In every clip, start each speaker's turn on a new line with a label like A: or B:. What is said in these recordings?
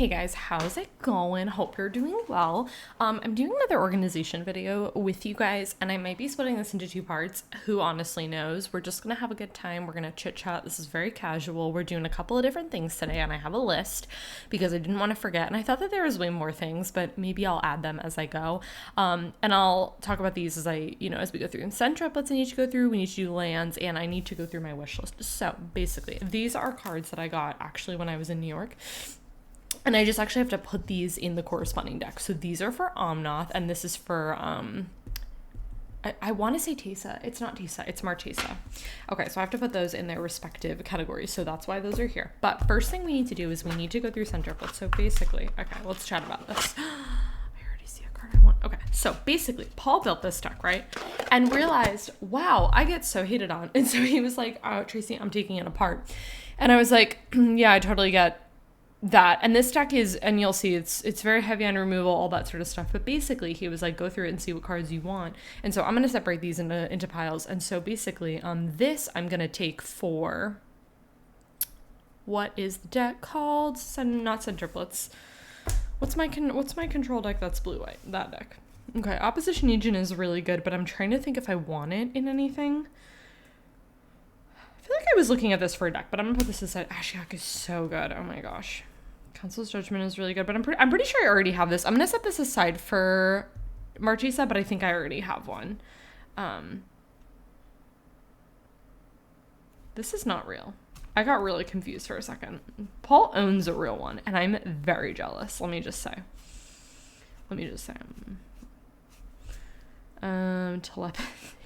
A: Hey guys, how's it going? Hope you're doing well. I'm doing another organization video with you guys, and I might be splitting this into two parts. Who honestly knows? We're just gonna have a good time. We're gonna chit chat. This is very casual. We're doing a couple of different things today, and I have a list because I didn't want to forget. And I thought that there was way more things, but maybe I'll add them as I go. And I'll talk about these as as we go through. And send triplets I need to go through. We need to do lands, and I need to go through my wish list. So basically, these are cards that I got actually when I was in New York. And I just actually have to put these in the corresponding deck. So these are for Omnath, and this is for, I want to say Tesa. It's not Tesa, it's Marchesa. Okay, so I have to put those in their respective categories. So that's why those are here. But first thing we need to do is we need to go through centriplets. So basically, okay, let's chat about this. I already see a card I want. Okay, so basically, Paul built this deck, right? And realized, wow, I get so hated on. And so he was like, oh, Tracy, I'm taking it apart. And I was like, yeah, I totally get that. And this deck is, and you'll see it's very heavy on removal, all that sort of stuff. But basically he was like, go through it and see what cards you want. And so I'm going to separate these into piles. And so basically this I'm going to take for, what is the deck called? Not centriplets. What's my control deck that's blue-white? That deck. Okay, Opposition Legion is really good, but I'm trying to think if I want it in anything. I feel like I was looking at this for a deck, but I'm gonna put this aside. Ashiok is so good. Oh my gosh. Council's Judgment is really good, but I'm pretty sure I already have this. I'm gonna set this aside for Marchesa, but I think I already have one. This is not real. I got really confused for a second. Paul owns a real one, and I'm very jealous. Let me just say. Telepathy.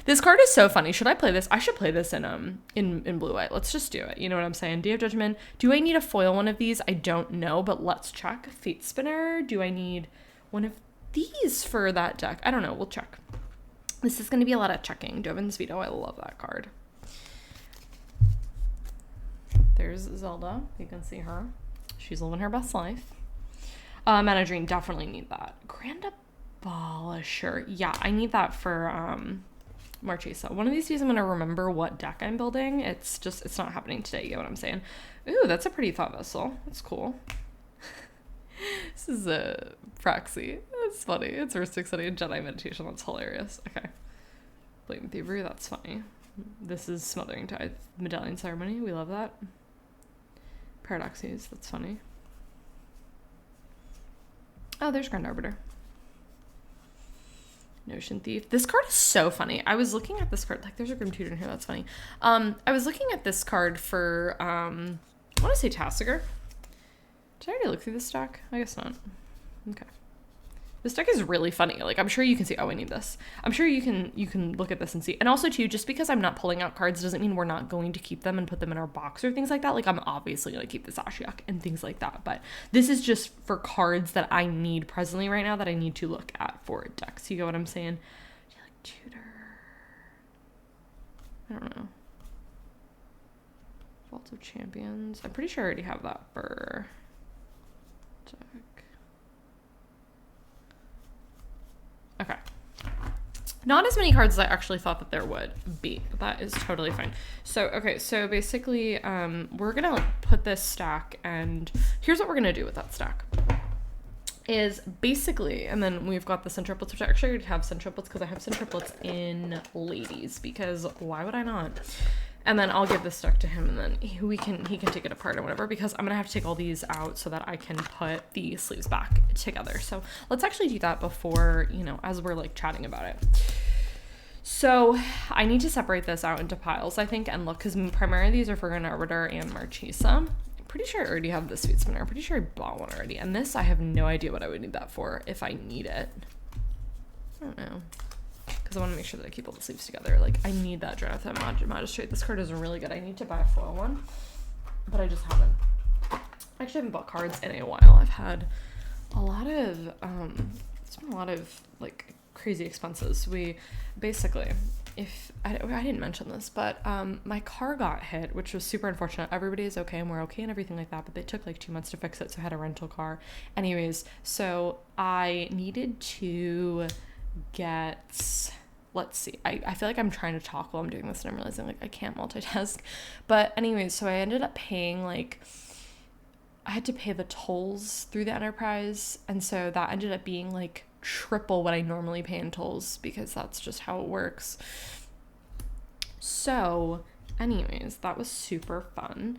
A: This card is so funny. Should I play this? I should play this in blue-white. Let's just do it. You know what I'm saying? Day of Judgment. Do I need a foil one of these? I don't know, but let's check. Fate Spinner. Do I need one of these for that deck? I don't know. We'll check. This is going to be a lot of checking. Dovin's Veto. I love that card. There's Zelda. You can see her. She's living her best life. Mana Dream. Definitely need that. Grand Abolisher. Yeah, I need that for Marchesa. One of these days I'm going to remember what deck I'm building. It's not happening today. You get what I'm saying? Ooh, that's a pretty thought vessel. That's cool. This is a Praxi. That's funny. It's Ristic City and Jedi Meditation. That's hilarious. Okay. Blatant Thievery. That's funny. This is Smothering Tithe. Medallion Ceremony. We love that. Paradoxes. That's funny. Oh, there's Grand Arbiter. Notion Thief. This card is so funny. I was looking at this card. Like, there's a Grim Tutor in here. That's funny. I was looking at this card for, I want to say Tassiger. Did I already look through this deck? I guess not. Okay. This deck is really funny. Like, I'm sure you can see. Oh, I need this. I'm sure you can look at this and see. And also, too, just because I'm not pulling out cards doesn't mean we're not going to keep them and put them in our box or things like that. Like, I'm obviously going to keep this Ashiok and things like that. But this is just for cards that I need presently right now that I need to look at for decks. You get what I'm saying? Do you like Tutor? I don't know. Vault of Champions. I'm pretty sure I already have that for deck. Okay. Not as many cards as I actually thought that there would be, but that is totally fine. So, okay, so basically, we're gonna like put this stack, and here's what we're gonna do with that stack. Is basically, and then we've got the centriplets, which I actually already have centriplets because I have centriplets in ladies, because why would I not? And then I'll give this deck to him, and then he can take it apart or whatever, because I'm gonna have to take all these out so that I can put the sleeves back together. So let's actually do that before, as we're like chatting about it. So I need to separate this out into piles, I think, and look, because primarily these are for Grand Arbiter and Marchesa. I'm pretty sure I already have this Fate Spinner. I'm pretty sure I bought one already. And this, I have no idea what I would need that for if I need it. I don't know. Because I want to make sure that I keep all the sleeves together. Like, I need that Jonathan Magistrate. This card is really good. I need to buy a foil one, but I just haven't. I actually haven't bought cards in a while. I've had a lot of, it's been a lot of, like, crazy expenses. We, basically, I didn't mention this, but my car got hit, which was super unfortunate. Everybody is okay, and we're okay and everything like that, but they took, like, 2 months to fix it, so I had a rental car. Anyways, so I needed to get, let's see, I feel like I'm trying to talk while I'm doing this and I'm realizing like I can't multitask, but anyways, so I ended up paying like I had to pay the tolls through the enterprise, and so that ended up being like triple what I normally pay in tolls because that's just how it works. So anyways, that was super fun.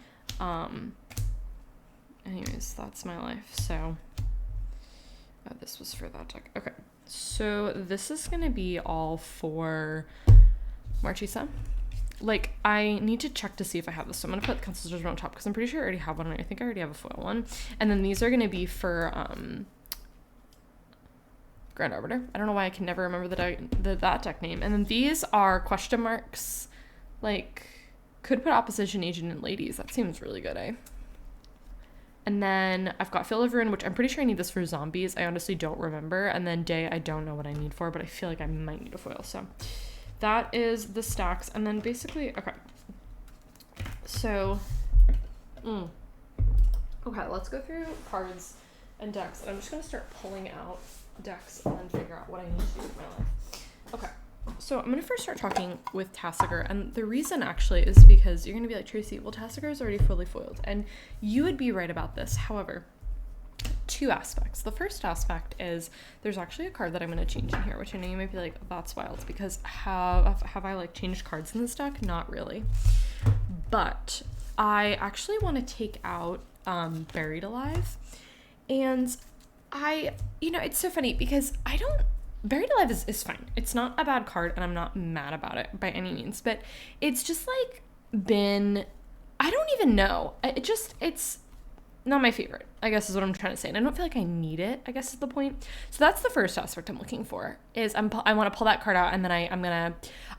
A: Anyways, that's my life. So this was for that deck. Okay, so this is gonna be all for Marchesa. Like, I need to check to see if I have this. So I'm going to put Council's on top because I'm pretty sure I already have one. And I think I already have a foil one. And then these are going to be for Grand Arbiter. I don't know why I can never remember that deck name. And then these are question marks. Like, could put Opposition Agent in Ladies. That seems really good, eh? And then I've got Field of Ruin, which I'm pretty sure I need this for zombies. I honestly don't remember. And then Day, I don't know what I need for, but I feel like I might need a foil. So that is the stacks. And then basically, okay. So, okay, let's go through cards and decks. And I'm just going to start pulling out decks and then figure out what I need to do with my life. Okay, so I'm going to first start talking with Tasigur. And the reason actually is because you're going to be like, Tracy, well, Tasigur is already fully foiled. And you would be right about this. However, two aspects. The first aspect is there's actually a card that I'm going to change in here, which I know you might be like, that's wild, because have I like changed cards in this deck? Not really. But I actually want to take out Buried Alive. And it's so funny because Buried Alive is fine. It's not a bad card and I'm not mad about it by any means, but it's just like I don't even know. It's not my favorite, I guess is what I'm trying to say. And I don't feel like I need it, I guess is the point. So that's the first aspect I'm looking for is I want to pull that card out and then I'm going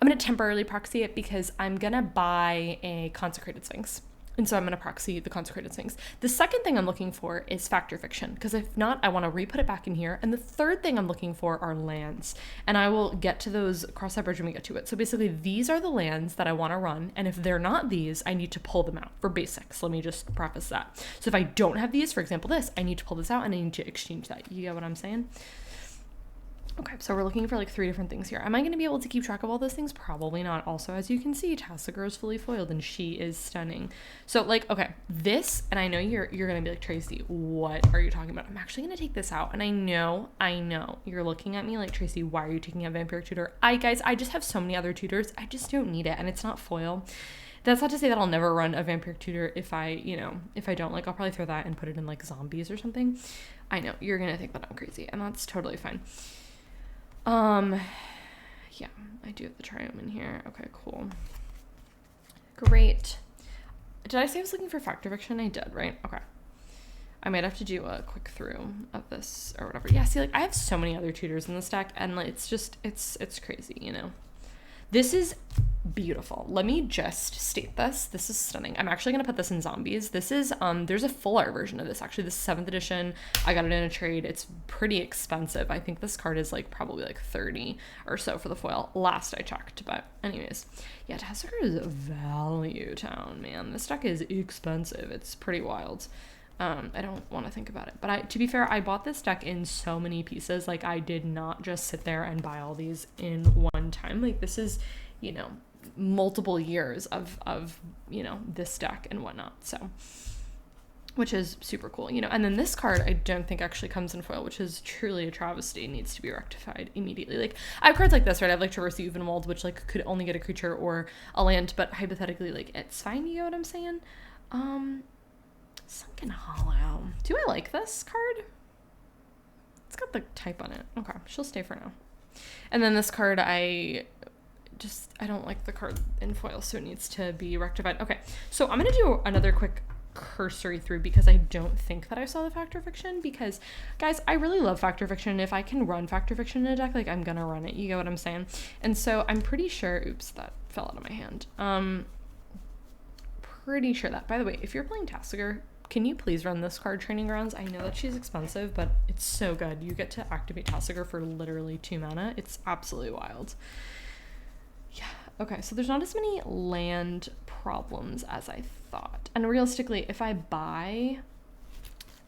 A: to temporarily proxy it because I'm going to buy a Consecrated Sphinx. And so I'm going to proxy the Consecrated Sphinx. The second thing I'm looking for is Fact or Fiction, because if not, I want to re-put it back in here. And the third thing I'm looking for are lands. And I will get to those, cross that bridge when we get to it. So basically, these are the lands that I want to run. And if they're not these, I need to pull them out for basics. Let me just preface that. So if I don't have these, for example, this, I need to pull this out and I need to exchange that. You get what I'm saying? Okay, so we're looking for like 3 different things here. Am I going to be able to keep track of all those things? Probably not. Also, as you can see, Tasigur is fully foiled and she is stunning. So like, okay, this, and I know you're going to be like, Tracy, what are you talking about? I'm actually going to take this out. And I know you're looking at me like, Tracy, why are you taking out Vampiric Tutor? Guys, I just have so many other tutors. I just don't need it. And it's not foil. That's not to say that I'll never run a Vampiric Tutor if I don't. Like, I'll probably throw that and put it in like zombies or something. I know you're going to think that I'm crazy and that's totally fine. Yeah, I do have the Triome in here. Okay, cool. Great. Did I say I was looking for Fact or Fiction? I did, right? Okay. I might have to do a quick through of this or whatever. Yeah, see, like, I have so many other tutors in this deck, and like, it's just, it's crazy, you know? This is beautiful. Let me just state this. This is stunning. I'm actually going to put this in zombies. This is, there's a full art version of this. Actually, this is 7th edition. I got it in a trade. It's pretty expensive. I think this card is like probably like 30 or so for the foil. Last I checked, but anyways. Yeah, Tasigur is a value town, man. This deck is expensive. It's pretty wild. I don't want to think about it. But to be fair, I bought this deck in so many pieces. Like, I did not just sit there and buy all these in one time. Like, this is, multiple years of this deck and whatnot. So, which is super cool, And then this card, I don't think actually comes in foil, which is truly a travesty, needs to be rectified immediately. Like, I have cards like this, right? I have like Traverse the Evenwald, which like could only get a creature or a land, but hypothetically, like, it's fine. You know what I'm saying? Sunken Hollow. Do I like this card? It's got the type on it. Okay, she'll stay for now. And then this card, I don't like the card in foil, so it needs to be rectified. Okay, so I'm going to do another quick cursory through because I don't think that I saw the Fact or Fiction because, guys, I really love Fact or Fiction. If I can run Fact or Fiction in a deck, like, I'm going to run it. You get what I'm saying? And so I'm pretty sure, oops, that fell out of my hand. Pretty sure that, by the way, if you're playing Tasigur, can you please run this card, Training Grounds? I know that she's expensive, but it's so good. You get to activate Tasigur for literally 2 mana. It's absolutely wild. Yeah, okay, so there's not as many land problems as I thought. And realistically, if I buy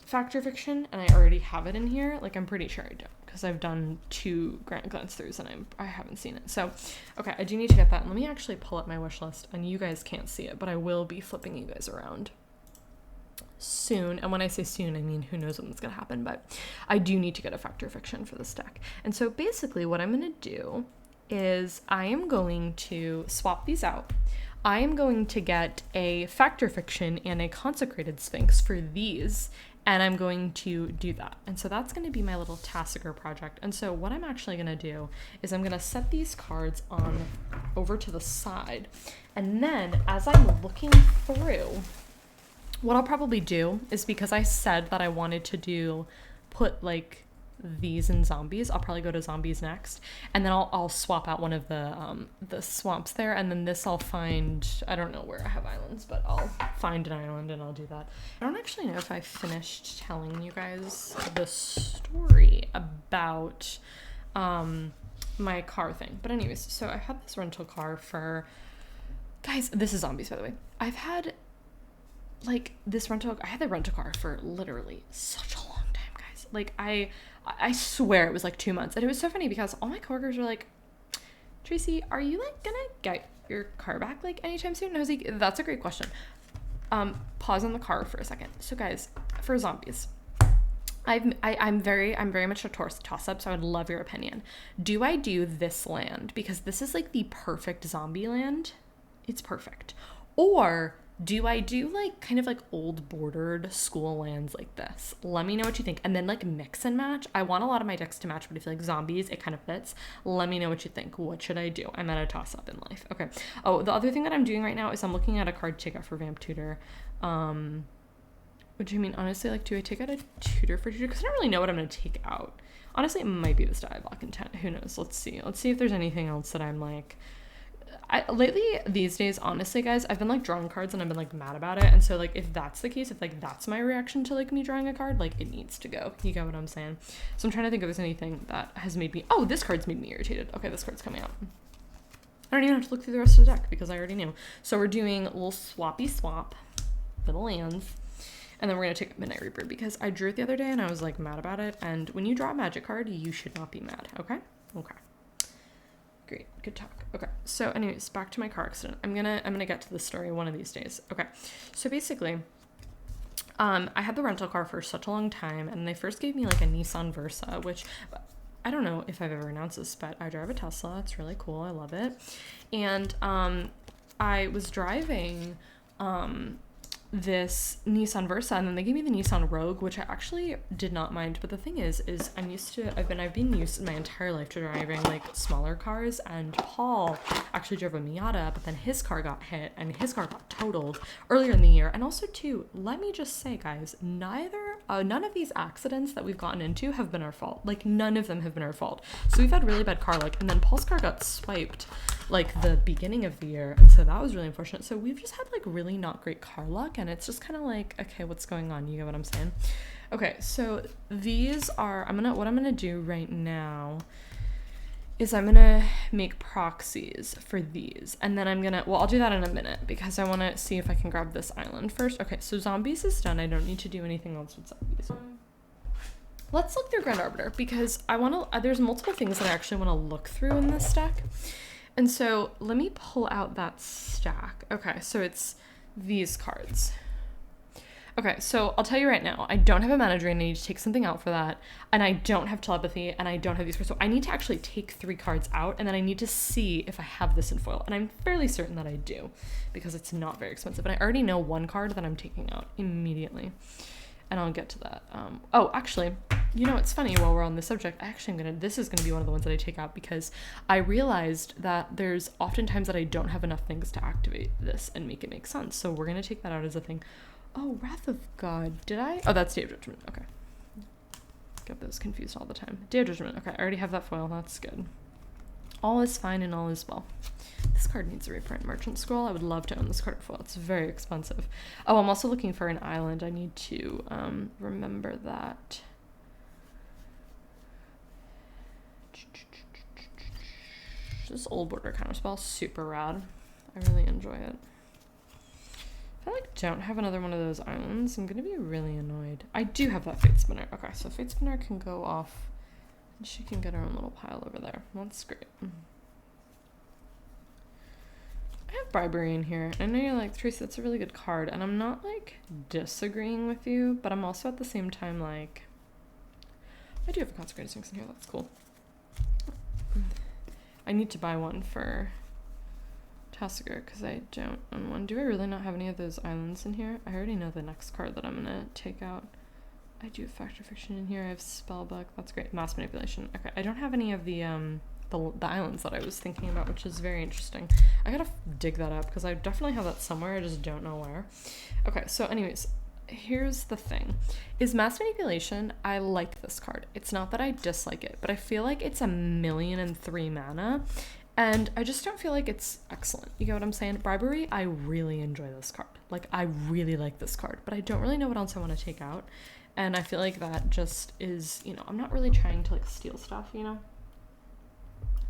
A: Fact or Fiction and I already have it in here, like, I'm pretty sure I don't because I've done 2 glance throughs and I haven't seen it. So, okay, I do need to get that. And let me actually pull up my wish list, and you guys can't see it, but I will be flipping you guys around. soon. And when I say soon, I mean who knows when it's going to happen, but I do need to get a Factor Fiction for this deck. And so basically what I'm going to do is I am going to swap these out. I am going to get a Factor Fiction and a Consecrated Sphinx for these, and I'm going to do that. And so that's going to be my little Tassiger project. And so what I'm actually going to do is I'm going to set these cards on over to the side. And then as I'm looking through, what I'll probably do is, because I said that I wanted to put like these in zombies, I'll probably go to zombies next, and then I'll swap out one of the swamps there, and then this I'll find, I don't know where I have islands, but I'll find an island and I'll do that. I don't actually know if I finished telling you guys the story about my car thing, but anyways, so I had this rental car for, guys, this is zombies by the way. I've had like this I had the rental car for literally such a long time, guys. Like I swear it was like 2 months. And it was so funny because all my coworkers were like, Tracy, are you like gonna get your car back like anytime soon? And I was like, that's a great question. Pause on the car for a second. So guys, for zombies, I'm very much a toss up, so I would love your opinion. Do I do this land because this is like the perfect zombie land? It's perfect. Or do I do like kind of like old bordered school lands like this? Let me know what you think. And then like mix and match. I want a lot of my decks to match, but I feel like zombies, it kind of fits. Let me know what you think. What should I do? I'm at a toss up in life. Okay. Oh, the other thing that I'm doing right now is I'm looking at a card takeout for Vamp Tutor. Which I mean, honestly, like, do I take out a tutor for tutor? Because I don't really know what I'm going to take out. Honestly, it might be this Diabolic Intent. Who knows? Let's see. Let's see if there's anything else that I'm like... lately, these days, honestly, guys, I've been, like, drawing cards and I've been, like, mad about it. And so, like, if that's the case, if, like, that's my reaction to, like, me drawing a card, like, it needs to go. You get what I'm saying? So I'm trying to think if there's anything that has made me... Oh, this card's made me irritated. Okay, this card's coming out. I don't even have to look through the rest of the deck because I already knew. So we're doing a little swappy swap. Little lands. And then we're going to take Midnight Reaper because I drew it the other day and I was, like, mad about it. And when you draw a magic card, you should not be mad. Okay? Okay. Great. Good talk. Okay. So anyways, back to my car accident. I'm gonna get to the story one of these days. Okay. So basically, I had the rental car for such a long time, and they first gave me like a Nissan Versa, which I don't know if I've ever announced this, but I drive a Tesla. It's really cool. I love it. And I was driving this Nissan Versa, and then they gave me the Nissan Rogue, which I actually did not mind. But the thing is I've been used my entire life to driving like smaller cars, and Paul actually drove a Miata, but then his car got hit and his car got totaled earlier in the year. And also too, let me just say, guys, none of these accidents that we've gotten into have been our fault. Like, none of them have been our fault. So we've had really bad car luck, and then Paul's car got swiped like the beginning of the year, and so that was really unfortunate. So we've just had like really not great car luck, and it's just kind of like, okay, what's going on? You get what I'm saying? Okay, so these are, what I'm gonna do right now is I'm gonna make proxies for these, and then I'll do that in a minute because I want to see if I can grab this island first. Okay, so zombies is done. I don't need to do anything else with zombies. Let's look through Grand Arbiter because there's multiple things that I actually want to look through in this deck. And so let me pull out that stack. Okay, so it's these cards. Okay, so I'll tell you right now, I don't have a mana drain. I need to take something out for that. And I don't have telepathy, and I don't have these cards. So I need to actually take 3 cards out, and then I need to see if I have this in foil. And I'm fairly certain that I do, because it's not very expensive. And I already know one card that I'm taking out immediately. And I'll get to that. Oh, actually, you know, it's funny, while we're on this subject, this is gonna be one of the ones that I take out because I realized that there's oftentimes that I don't have enough things to activate this and make it make sense. So we're gonna take that out as a thing. Oh, Wrath of God. Did I? Oh, that's Day of Judgment. Okay. Get those confused all the time. Day of Judgment. Okay, I already have that foil. That's good. All is fine and all is well. This card needs a reprint. Merchant Scroll. I would love to own this card foil. It's very expensive. Oh, I'm also looking for an island. I need to remember that. This old border counterspell, super rad. I really enjoy it. If I like don't have another one of those islands, I'm gonna be really annoyed. I do have that Fate Spinner. Okay, so Fate Spinner can go off, and she can get her own little pile over there. That's great. I have bribery in here. I know you're like, Tracy, that's a really good card. And I'm not like disagreeing with you, but I'm also at the same time like, I do have a Consecrated Sphinx in here. That's cool. I need to buy one for Tassiger because I don't own one. Do I really not have any of those islands in here? I already know the next card that I'm going to take out. I do have Fact or Fiction in here. I have Spellbook. That's great. Mass Manipulation. Okay, I don't have any of the islands that I was thinking about, which is very interesting. I gotta dig that up because I definitely have that somewhere. I just don't know where. Okay, so anyways, here's the thing. Is Mass Manipulation, I like this card. It's not that I dislike it, but I feel like it's 1,000,003 mana, and I just don't feel like it's excellent. You get what I'm saying? Bribery, I really enjoy this card. Like, I really like this card, but I don't really know what else I want to take out, and I feel like that just is, you know, I'm not really trying to, like, steal stuff, you know?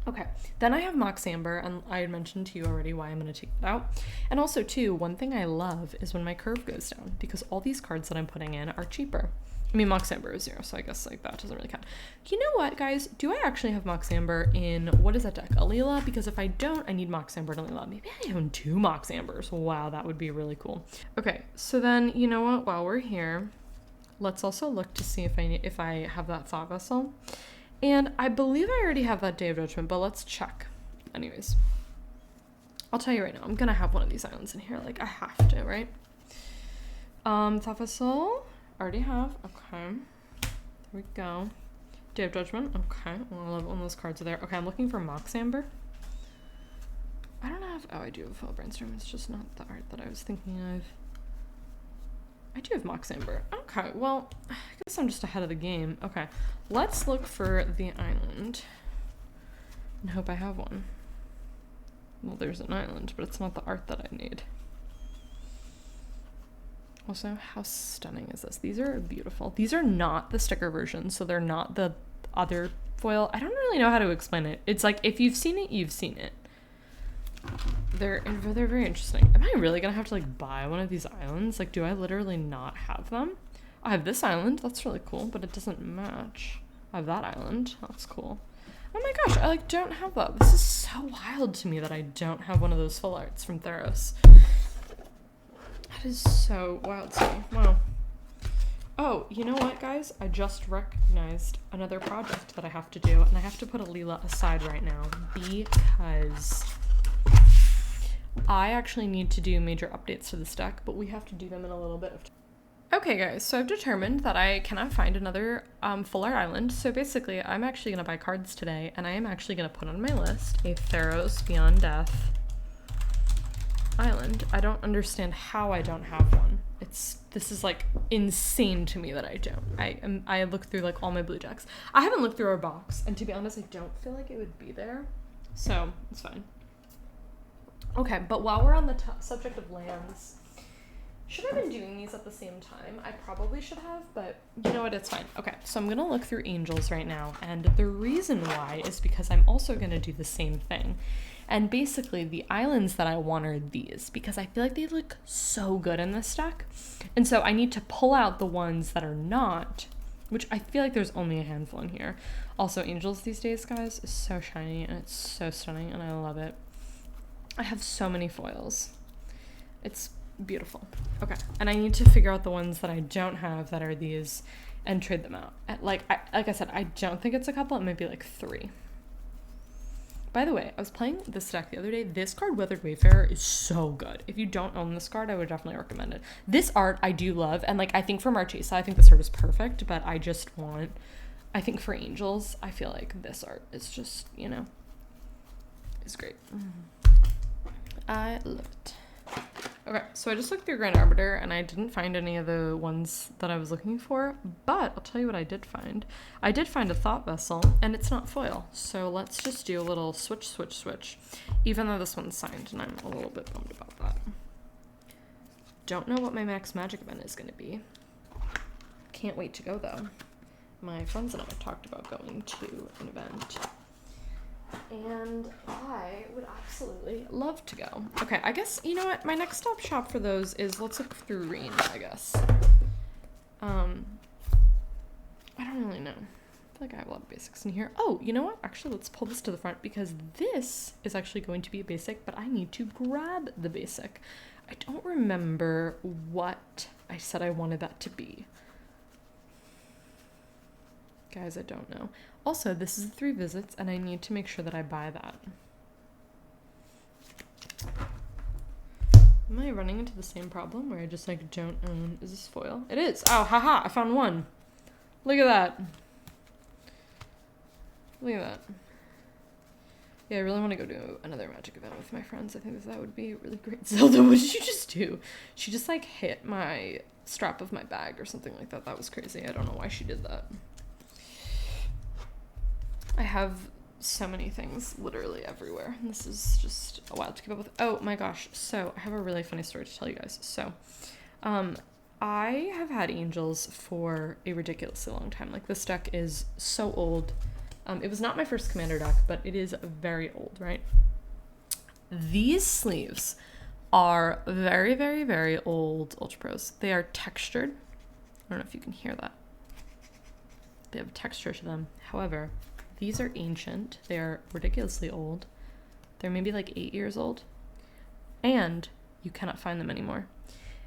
A: Okay, then I have Mox Amber, and I had mentioned to you already why I'm going to take it out. And also, too, one thing I love is when my curve goes down, because all these cards that I'm putting in are cheaper. I mean, Mox Amber is 0, so I guess like that doesn't really count. You know what, guys? Do I actually have Mox Amber in, what is that deck? Alila? Because if I don't, I need Mox Amber and Alila. Maybe I own 2 Mox Ambers. Wow, that would be really cool. Okay, so then, you know what? While we're here, let's also look to see if I have that Thought Vessel. And I believe I already have that Day of Judgment, but let's check. Anyways, I'll tell you right now, I'm gonna have one of these islands in here. Like, I have to, right? Thought Vessel, already have. Okay, there we go. Day of Judgment, okay. Well, I love one of those cards are there. Okay, I'm looking for Mox Amber. I don't have, oh, I do have Full Brainstorm. It's just not the art that I was thinking of. I do have Mox Amber. Okay, well, I guess I'm just ahead of the game. Okay, let's look for the island and hope I have one. Well, there's an island, but it's not the art that I need. Also, how stunning is this? These are beautiful. These are not the sticker version, so they're not the other foil. I don't really know how to explain it. It's like, if you've seen it, you've seen it. They're very interesting. Am I really gonna have to like buy one of these islands? Like, do I literally not have them? I have this island, that's really cool, but it doesn't match. I have that island, that's cool. Oh my gosh, I like don't have that. This is so wild to me that I don't have one of those full arts from Theros. That is so wild to me. Wow. Oh, you know what, guys? I just recognized another project that I have to do, and I have to put Alila aside right now because I actually need to do major updates to this deck, but we have to do them in a little bit of time. Okay, guys, so I've determined that I cannot find another full art island, so basically I'm actually going to buy cards today, and I am actually going to put on my list a Theros Beyond Death island. I don't understand how I don't have one. This is like insane to me that I don't. I looked through like all my blue decks. I haven't looked through our box, and to be honest, I don't feel like it would be there, so it's fine. Okay, but while we're on the subject of lands, should I have been doing these at the same time? I probably should have, but you know what, it's fine. Okay, so I'm gonna look through Angels right now, and the reason why is because I'm also gonna do the same thing. And basically, the islands that I want are these, because I feel like they look so good in this deck. And so I need to pull out the ones that are not, which I feel like there's only a handful in here. Also, Angels these days, guys, is so shiny, and it's so stunning, and I love it. I have so many foils. It's beautiful. Okay, and I need to figure out the ones that I don't have that are these and trade them out. Like I said, I don't think it's a couple. It might be like 3. By the way, I was playing this deck the other day. This card, Weathered Wayfarer, is so good. If you don't own this card, I would definitely recommend it. This art I do love, and like I think for Marchesa, I think this art is perfect, but I just want, I think for Angels, I feel like this art is just, you know, is great. I love it. Okay, so I just looked through Grand Arbiter and I didn't find any of the ones that I was looking for, but I'll tell you what I did find. I did find a Thought Vessel, and it's not foil, so let's just do a little switch, even though this one's signed, and I'm a little bit bummed about that. Don't know what my max magic event is going to be. Can't wait to go, though. My friends and I talked about going to an event, and I would absolutely love to go. Okay, I guess, you know what, my next stop shop for those is, let's look through range, I guess. I don't really know. I feel like I have a lot of basics in here. Oh, you know what? Actually, let's pull this to the front because this is actually going to be a basic, but I need to grab the basic. I don't remember what I said I wanted that to be. Guys, I don't know. Also, this is 3 visits, and I need to make sure that I buy that. Am I running into the same problem where I just like don't own? Is this foil? It is. Oh, haha! I found one. Look at that. Look at that. Yeah, I really want to go to another Magic event with my friends. I think that would be really great. Zelda, what did you just do? She just like hit my strap of my bag or something like that. That was crazy. I don't know why she did that. I have so many things literally everywhere. This is just a while to keep up with. Oh my gosh. So I have a really funny story to tell you guys. So, I have had angels for a ridiculously long time. Like this deck is so old. It was not my first commander deck, but it is very old, right? These sleeves are very, very, very old Ultra Pros. They are textured. I don't know if you can hear that. They have texture to them. However, these are ancient. They are ridiculously old. They're maybe like 8 years old. And you cannot find them anymore.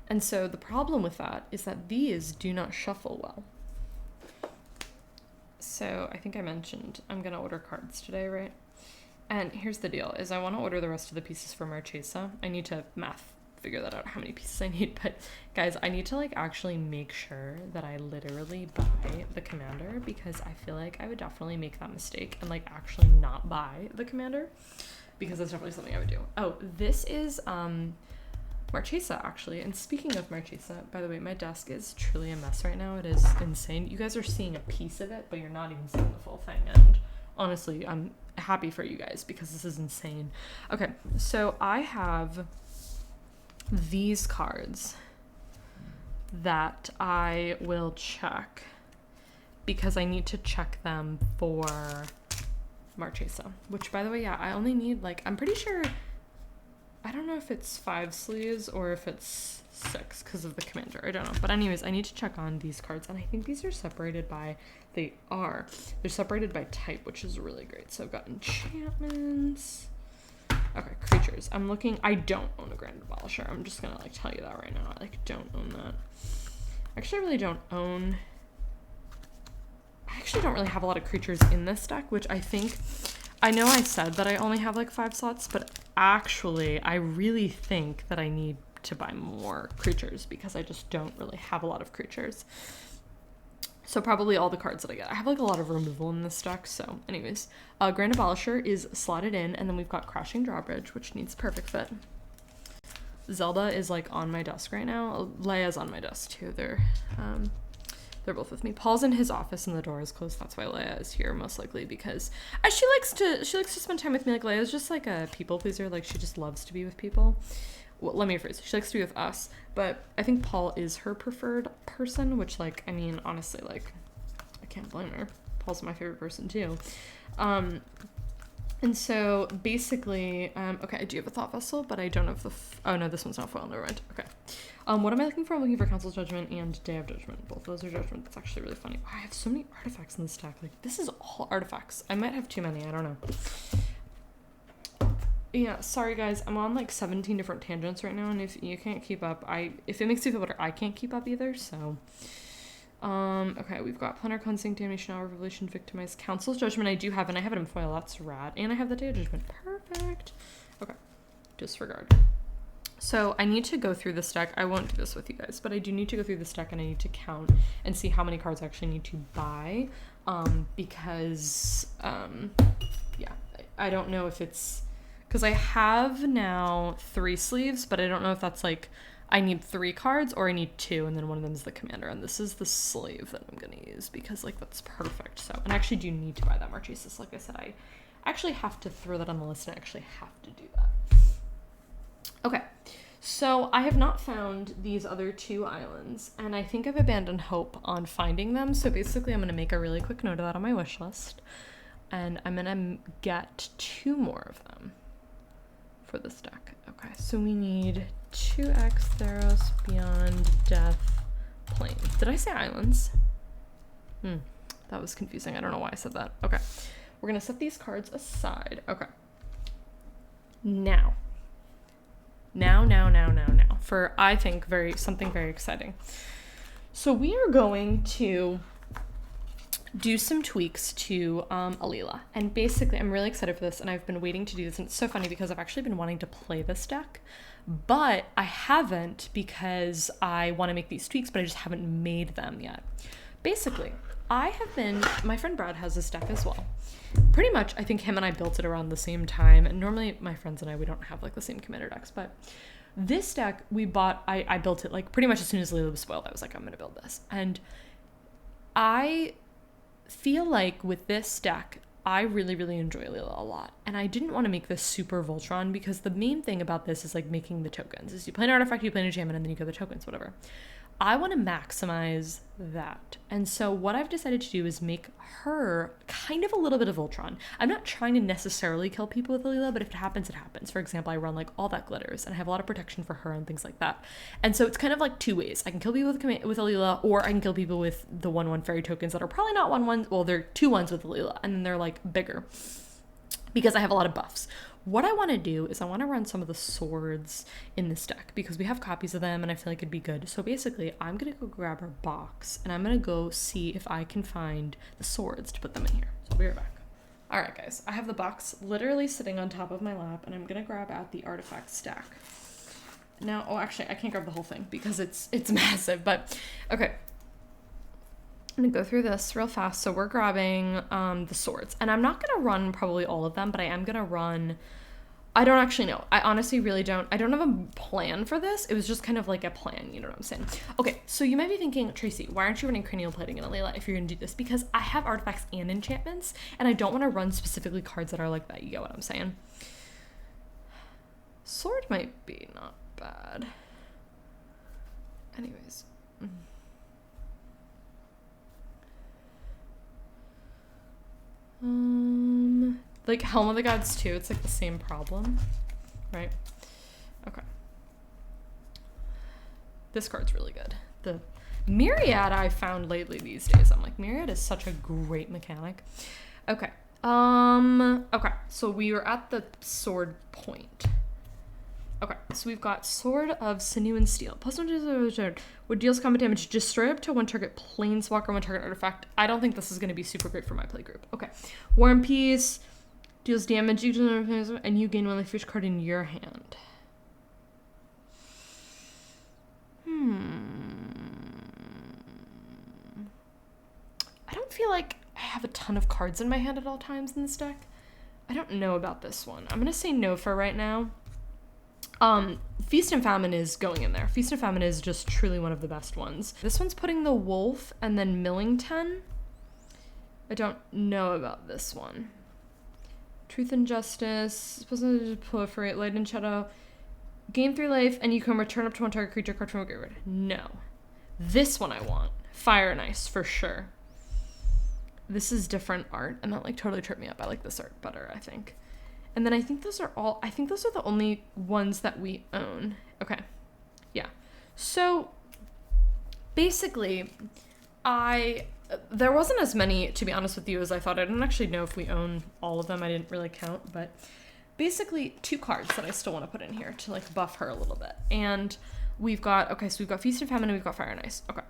A: And so the problem with that is that these do not shuffle well. So I think I mentioned I'm going to order cards today, right? And here's the deal, is I want to order the rest of the pieces for Marchesa. I need to figure that out, how many pieces I need. But guys, I need to like actually make sure that I literally buy the commander, because I feel like I would definitely make that mistake and like actually not buy the commander, because that's definitely something I would do. Oh, this is Marchesa actually. And speaking of Marchesa, by the way, my desk is truly a mess right now. It is insane. You guys are seeing a piece of it, but you're not even seeing the full thing. And honestly, I'm happy for you guys because this is insane. Okay, so I have these cards that I will check because I need to check them for Marchesa, which by the way, yeah, I only need like, I'm pretty sure, I don't know if it's 5 sleeves or if it's 6 because of the commander. I don't know. But anyways, I need to check on these cards. And I think these are separated by, they're separated by type, which is really great. So I've got enchantments. Okay, creatures. I'm looking, I don't own a Grand Abolisher. I'm just gonna like tell you that right now. I like don't own that. Actually, I really don't own, I actually don't really have a lot of creatures in this deck, which I think, I know I said that I only have like 5 slots, but actually I really think that I need to buy more creatures because I just don't really have a lot of creatures. So probably all the cards that I get. I have like a lot of removal in this deck. So anyways, Grand Abolisher is slotted in, and then we've got Crashing Drawbridge, which needs perfect fit. Zelda is like on my desk right now. Leia's on my desk too. They're both with me. Paul's in his office and the door is closed. That's why Leia is here, most likely, because she likes to spend time with me. Like Leia's just like a people pleaser. Like she just loves to be with people. Well, let me rephrase. She likes to be with us, but I think Paul is her preferred person, which like, I mean, honestly, like I can't blame her. Paul's my favorite person too. And so basically, okay, I do have a Thought Vessel, but I don't have the, oh no, this one's not foil, never mind. Okay. What am I looking for? I'm looking for Council's Judgment and Day of Judgment. Both of those are Judgment. That's actually really funny. Wow, I have so many artifacts in this deck. Like, this is all artifacts. I might have too many, I don't know. Yeah, sorry guys, I'm on like 17 different tangents right now, and if you can't keep up, if it makes you feel better, I can't keep up either, so. Okay, we've got Planar Cleansing, Damnation Hour, Revelation, Victimize, Council's Judgment I do have, and I have it in foil, that's rad. And I have the Day of Judgment, perfect. Okay, disregard. So I need to go through this deck. I won't do this with you guys, but I do need to go through this deck and I need to count and see how many cards I actually need to buy, because, yeah, I don't know if it's, because I have now 3 sleeves, but I don't know if that's like, I need 3 cards or I need 2, and then one of them is the commander, and this is the sleeve that I'm going to use because like that's perfect. So, and I actually do need to buy that Marchesa. Like I said, I actually have to throw that on the list and I actually have to do that. Okay, so I have not found these other 2 islands, and I think I've abandoned hope on finding them. So basically I'm going to make a really quick note of that on my wish list, and I'm going to get 2 more of them for this deck. Okay, so we need 2x Theros, Beyond, Death, Plains. Did I say islands? That was confusing. I don't know why I said that. Okay. We're going to set these cards aside. Okay. Now, for, I think, something very exciting. So we are going to do some tweaks to Alila. And basically, I'm really excited for this, and I've been waiting to do this. And it's so funny because I've actually been wanting to play this deck, but I haven't because I want to make these tweaks, but I just haven't made them yet. Basically, my friend Brad has this deck as well. Pretty much, I think him and I built it around the same time. And normally my friends and I, we don't have like the same commander decks, but this deck I built it like pretty much as soon as Leela was spoiled. I was like, I'm going to build this. And I feel like with this deck, I really, really enjoy Leela a lot. And I didn't want to make this super Voltron because the main thing about this is like making the tokens. Is you play an artifact, you play an enchantment, and then you get the tokens, whatever. I want to maximize that. And so what I've decided to do is make her kind of a little bit of Voltron. I'm not trying to necessarily kill people with Alila, but if it happens, it happens. For example, I run like all that glitters and I have a lot of protection for her and things like that. And so it's kind of like two ways. I can kill people with Alila, or I can kill people with the 1/1 fairy tokens that are probably not 1/1. Well, they're 2/1s with Alila, and then they're like bigger because I have a lot of buffs. What I want to do is I want to run some of the swords in this deck because we have copies of them and I feel like it'd be good. So basically, I'm going to go grab our box and I'm going to go see if I can find the swords to put them in here. So I'll be right back. All right, guys, I have the box literally sitting on top of my lap and I'm going to grab out the artifact stack. Now, oh, actually, I can't grab the whole thing because it's massive, but okay. I'm gonna go through this real fast. So we're grabbing the swords, and I'm not gonna run probably all of them, but I am gonna run, I don't actually know. I honestly really don't. I don't have a plan for this. It was just kind of like a plan, you know what I'm saying? Okay, so you might be thinking, Tracy, why aren't you running cranial plating in Alila if you're gonna do this? Because I have artifacts and enchantments, and I don't want to run specifically cards that are like that. You get what I'm saying? Sword might be not bad. Anyways. Like Helm of the Gods too, it's like the same problem, right? Okay. This card's really good. The Myriad I found lately these days. I'm like, Myriad is such a great mechanic. Okay. Okay, so we are at the sword point. Okay, so we've got Sword of Sinew and Steel. Plus 1 to turn. Would deals combat damage just straight up to one target planeswalker, one target artifact. I don't think this is going to be super great for my play group. Okay. War and Peace. Deals damage and you gain one life for each card in your hand. I don't feel like I have a ton of cards in my hand at all times in this deck. I don't know about this one. I'm going to say no for right now. Feast and Famine is going in there. Feast and Famine is just truly one of the best ones. This one's putting the Wolf and then Millington. I don't know about this one. Truth and Justice. Supposed to proliferate. Light and Shadow. Gain 3 life and you can return up to one target creature card from a graveyard. No. This one I want. Fire and Ice for sure. This is different art and that like totally tripped me up. I like this art better, I think. And then I think those are the only ones that we own. Okay. Yeah. So basically, there wasn't as many, to be honest with you, as I thought. I didn't actually know if we own all of them. I didn't really count, but basically 2 cards that I still want to put in here to like buff her a little bit. And we've got Feast and Famine and we've got Fire and Ice. Okay.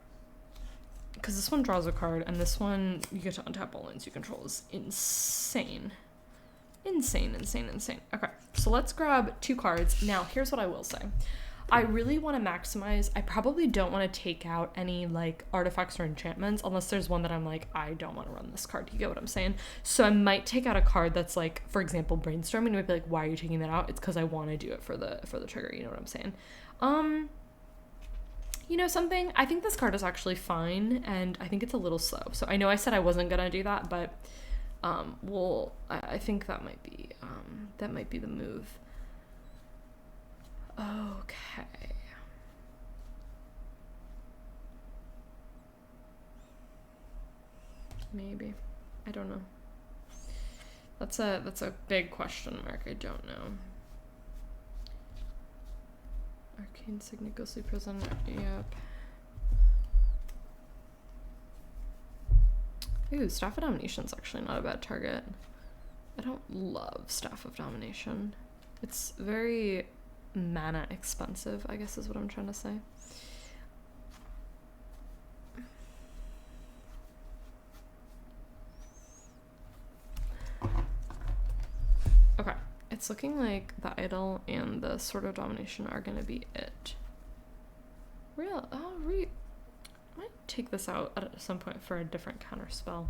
A: Because this one draws a card and this one you get to untap all lands you control is insane. Insane. Okay, so let's grab 2 cards. Now, here's what I will say. I really want to maximize. I probably don't want to take out any, like, artifacts or enchantments unless there's one that I'm like, I don't want to run this card. You get what I'm saying? So I might take out a card that's, like, for example, Brainstorming. I might be like, why are you taking that out? It's because I want to do it for the trigger. You know what I'm saying? You know something? I think this card is actually fine, and I think it's a little slow. So I know I said I wasn't going to do that, but... well, I think that might be the move. Okay. Maybe. I don't know. That's a big question mark. I don't know. Arcane Signet, Ghostly Prison. Yep. Ooh, Staff of Domination's actually not a bad target. I don't love Staff of Domination. It's very mana expensive, I guess is what I'm trying to say. Okay, it's looking like the Idol and the Sword of Domination are gonna be it. I might take this out at some point for a different counter spell.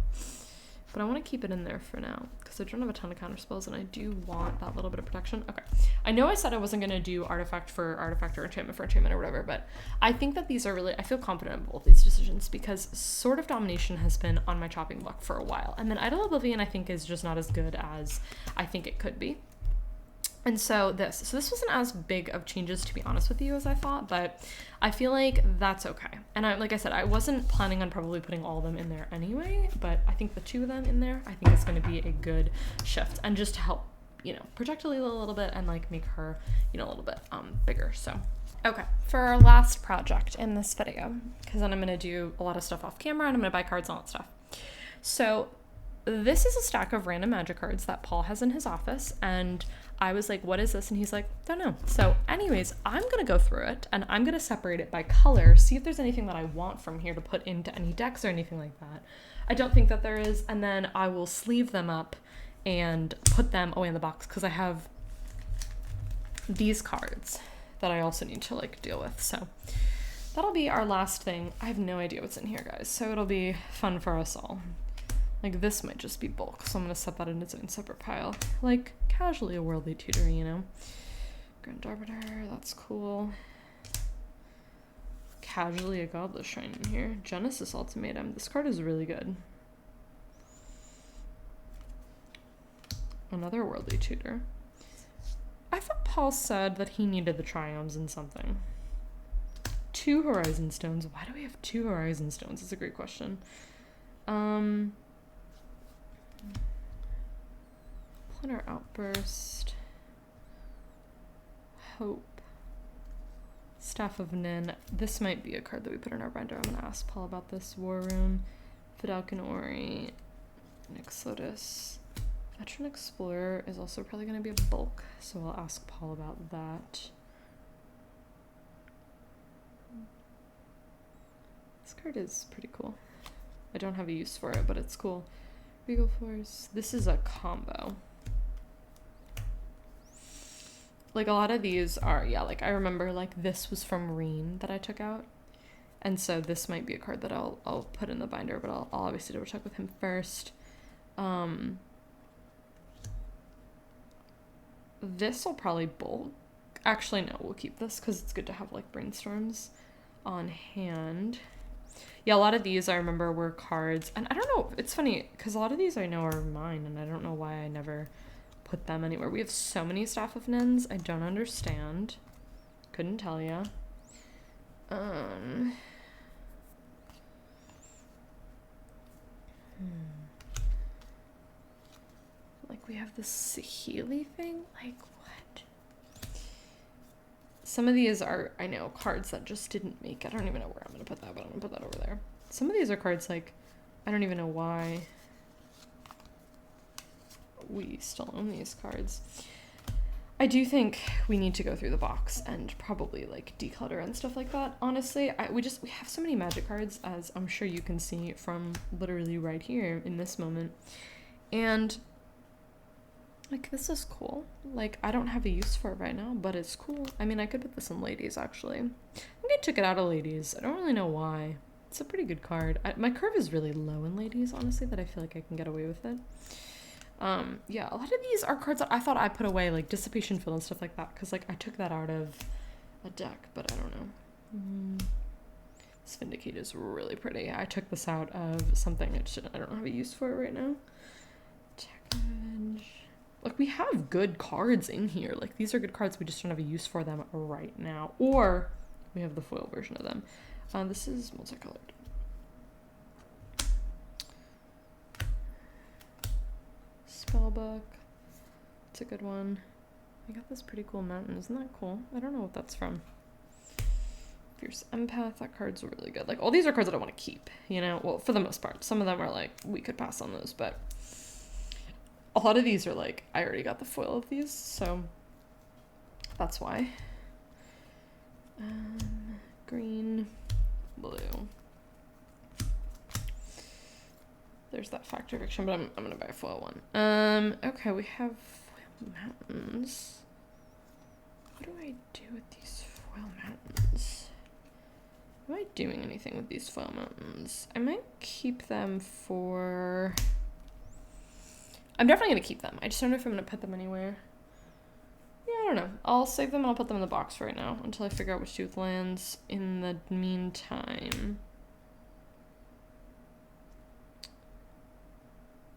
A: But I want to keep it in there for now because I don't have a ton of counter spells and I do want that little bit of protection. Okay, I know I said I wasn't going to do artifact for artifact or enchantment for enchantment or whatever, but I think that these are really, I feel confident in both these decisions because Sword of Domination has been on my chopping block for a while. And then Idol Oblivion I think is just not as good as I think it could be. And so this wasn't as big of changes, to be honest with you, as I thought, but I feel like that's okay. And like I said, I wasn't planning on probably putting all of them in there anyway, but I think the 2 of them in there, I think it's going to be a good shift and just to help, you know, protect Alila a little bit and like make her, you know, a little bit bigger. So, okay, for our last project in this video, because then I'm going to do a lot of stuff off camera and I'm going to buy cards and all that stuff. So this is a stack of random magic cards that Paul has in his office, and I was like, what is this? And he's like, don't know. So anyways, I'm going to go through it and I'm going to separate it by color, see if there's anything that I want from here to put into any decks or anything like that. I don't think that there is. And then I will sleeve them up and put them away in the box because I have these cards that I also need to like deal with. So that'll be our last thing. I have no idea what's in here, guys. So it'll be fun for us all. Like this might just be bulk, so I'm gonna set that in its own separate pile. Like casually a Worldly Tutor, you know. Grand Arbiter, that's cool. Casually a Godless Shrine in here. Genesis Ultimatum, this card is really good. Another Worldly Tutor. I thought Paul said that he needed the Triomes in something. 2 Horizon Stones. Why do we have 2 Horizon Stones? That's a great question. Planner Outburst, Hope, Staff of Nin. This might be a card that we put in our binder. I'm going to ask Paul about this. War Room, Fidalcan Ori, Nyxotis. Veteran Explorer is also probably going to be a bulk, so I'll ask Paul about that. This card is pretty cool. I don't have a use for it, but it's cool. Regal Force. This is a combo. Like a lot of these are, yeah, like I remember like this was from Reen that I took out. And so this might be a card that I'll put in the binder, but I'll obviously double check with him first. This will probably bulk. Actually, no, we'll keep this because it's good to have like brainstorms on hand. Yeah, a lot of these I remember were cards, and I don't know, it's funny because a lot of these I know are mine, and I don't know why I never put them anywhere. We have so many Staff of Nins, I don't understand. Couldn't tell ya. Like we have this Sahili thing, like what? Some of these are, I know, cards that just didn't make it. I don't even know where I'm gonna put that, but I'm gonna put that over there. Some of these are cards like, I don't even know why we still own these cards. I do think we need to go through the box and probably like declutter and stuff like that. Honestly, we have so many Magic cards, as I'm sure you can see from literally right here in this moment. And like, this is cool. Like, I don't have a use for it right now, but it's cool. I mean, I could put this in Ladies, actually. I think I took it out of Ladies. I don't really know why. It's a pretty good card. My curve is really low in Ladies, honestly, that I feel like I can get away with it. Yeah, a lot of these are cards that I thought I put away, like Dissipation Field and stuff like that, because, like, I took that out of a deck, but I don't know. This Vindicate is really pretty. I took this out of something I don't have a use for it right now. Technage. Like, we have good cards in here. Like, these are good cards. We just don't have a use for them right now. Or we have the foil version of them. This is multicolored. Spellbook. It's a good one. I got this pretty cool mountain. Isn't that cool? I don't know what that's from. Fierce Empath, that card's really good. Like, all these are cards that I want to keep, you know? Well, for the most part. Some of them are like, we could pass on those, but a lot of these are like, I already got the foil of these, so that's why. Green, blue. There's that Factory Eviction, but I'm gonna buy a foil one. Okay, we have foil mountains. What do I do with these foil mountains? Am I doing anything with these foil mountains? I might keep them for... I'm definitely gonna keep them. I just don't know if I'm gonna put them anywhere. Yeah, I don't know. I'll save them and I'll put them in the box for right now until I figure out what to do with lands in the meantime.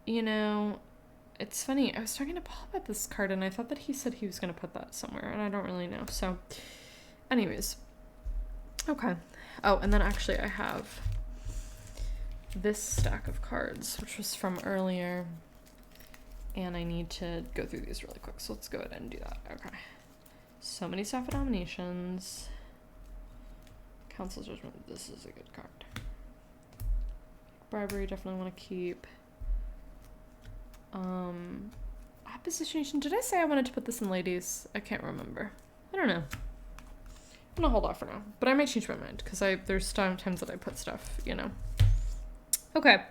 A: You know, it's funny. I was talking to Paul about this card and I thought that he said he was going to put that somewhere and I don't really know. So anyways, okay. Oh, and then actually I have this stack of cards, which was from earlier. And I need to go through these really quick. So let's go ahead and do that. Okay. So many staff of nominations. Council Judgment. This is a good card. Bribery, definitely want to keep. Opposition. Did I say I wanted to put this in ladies? I can't remember. I don't know. I'm gonna hold off for now, but I might change my mind because there's times that I put stuff, you know. Okay,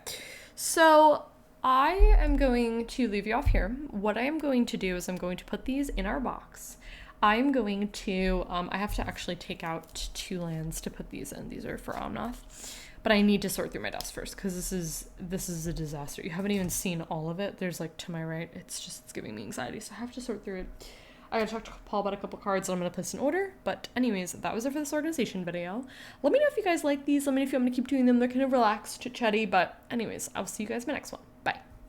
A: so I am going to leave you off here. What I am going to do is I'm going to put these in our box. I'm going to, I have to actually take out 2 lands to put these in. These are for Omnath. But I need to sort through my desk first because this is a disaster. You haven't even seen all of it. There's like to my right. It's giving me anxiety. So I have to sort through it. I gotta talk to Paul about a couple cards that I'm gonna place in order. But anyways, that was it for this organization video. Let me know if you guys like these. Let me know if you want me to keep doing them. They're kind of relaxed, chit-chatty. But anyways, I'll see you guys in my next one.